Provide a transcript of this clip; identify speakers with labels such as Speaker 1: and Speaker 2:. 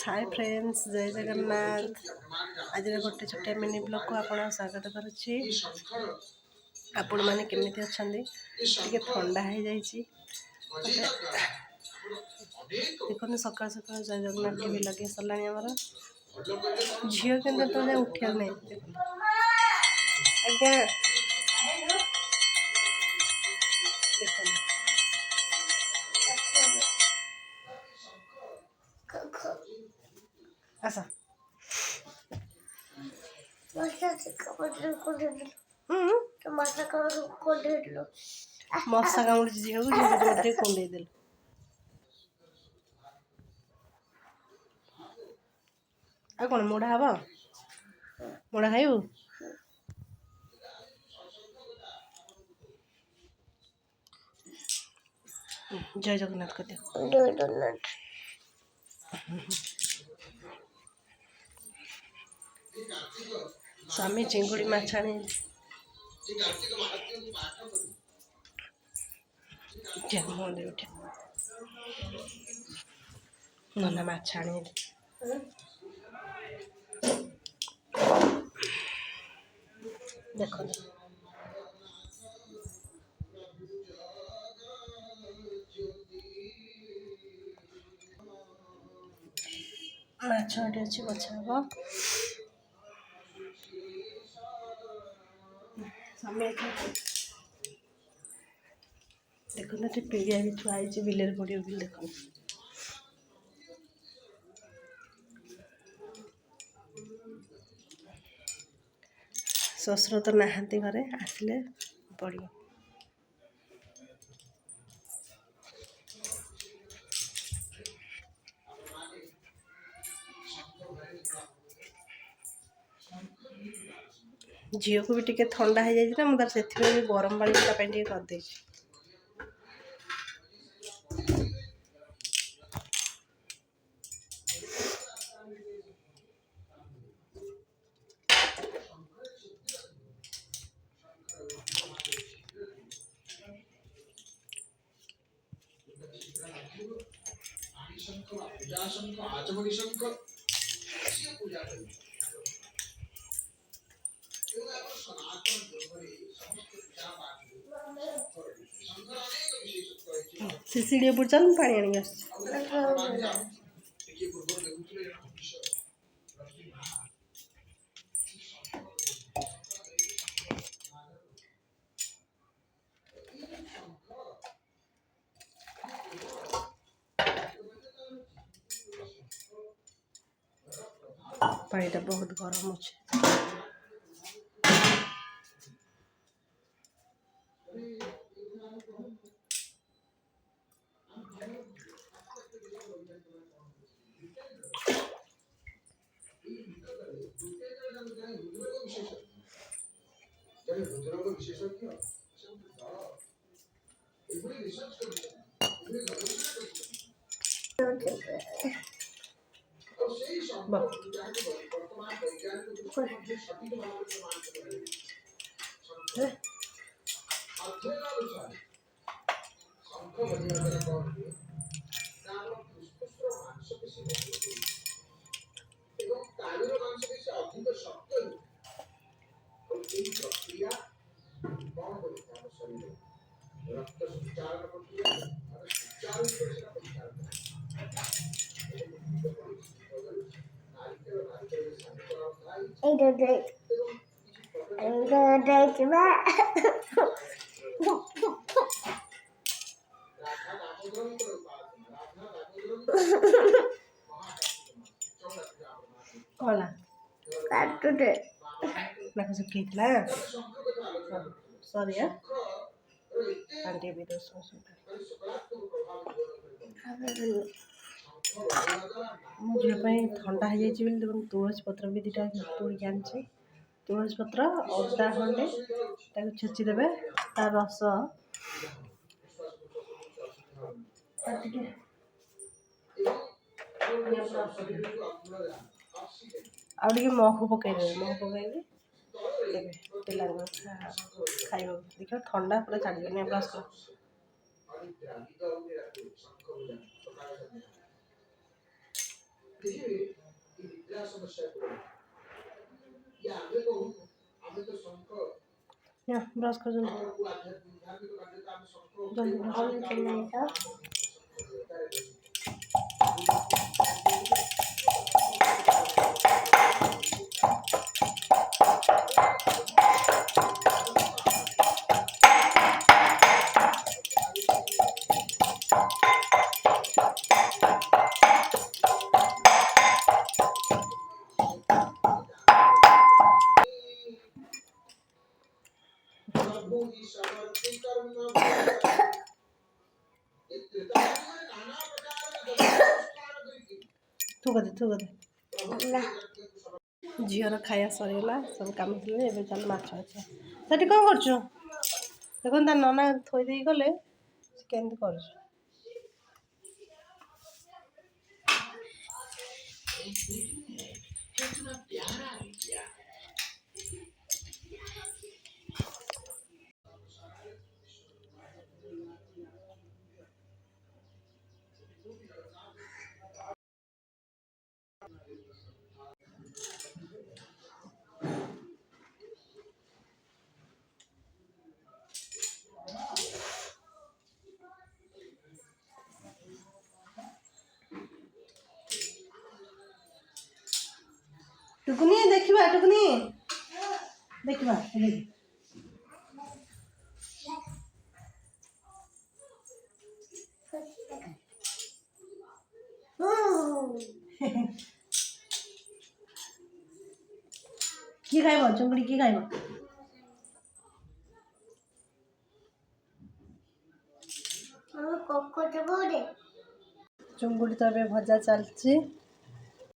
Speaker 1: Hi friends, जय जगन्नाथ। आज गोटे छोटे मिनी ब्लॉग को आपन स्वागत करुच्ची। आपण माने केमिति अछंदी? टिके ठंडा है जाइछि। देखो सकाळ सकाळ जय जगन्नाथ टीवी लगे सरलानी हमर झियो केंद्र तो जा उठिया नै। आज्ञा आसा मशा कामुड़ी झील झील कुंडे देल। आ कौन मोड़ा हब मोड़ा खाइबू? जय जगन्नाथ कर दियो। स्वामी चिंगुड़ी माछाणी नना माछाणी देखो माछ अच्छी बचा हम देखो ना पीड़िया भी थुआई बिलर पड़ो भी देख शशुर तो नहांती घरे आसिले पड़ो। झील को भी टिके ठंडा हो जाए मुझे से गरम पानी टे करदे। सीसीडी ऊपर चल पानी आनी पानीटा बहुत गरम अच्छे। कला काटुटे नाक सुखीला सॉरी आंटी भी दोस्तों मुझे ठंडा हो जाए देखो तुलसी पत्र भी दुटा तोड़िक आनी। तुलसी पत्र अदा खंडे छेचिदेवे तार रस आगे महू पकईदे महू पकईदे पिला खाइब देख ठंडा पूरा छाड़देने ब्रश कर ब्रश कर जल्दी जल्दी ब्रश तू कर झीर खाया सरीगला सब कम थे ए चल माछ अच्छा सेठी कौन करछु देखो ता नना थोई दे गले केमती कर टुकुनी देखिबा टुकुनी देखिबा কি খাইব চুঙ্গুড়ি কি খাইব চুঙ্গুড়ি তো এবে ভজা চালছি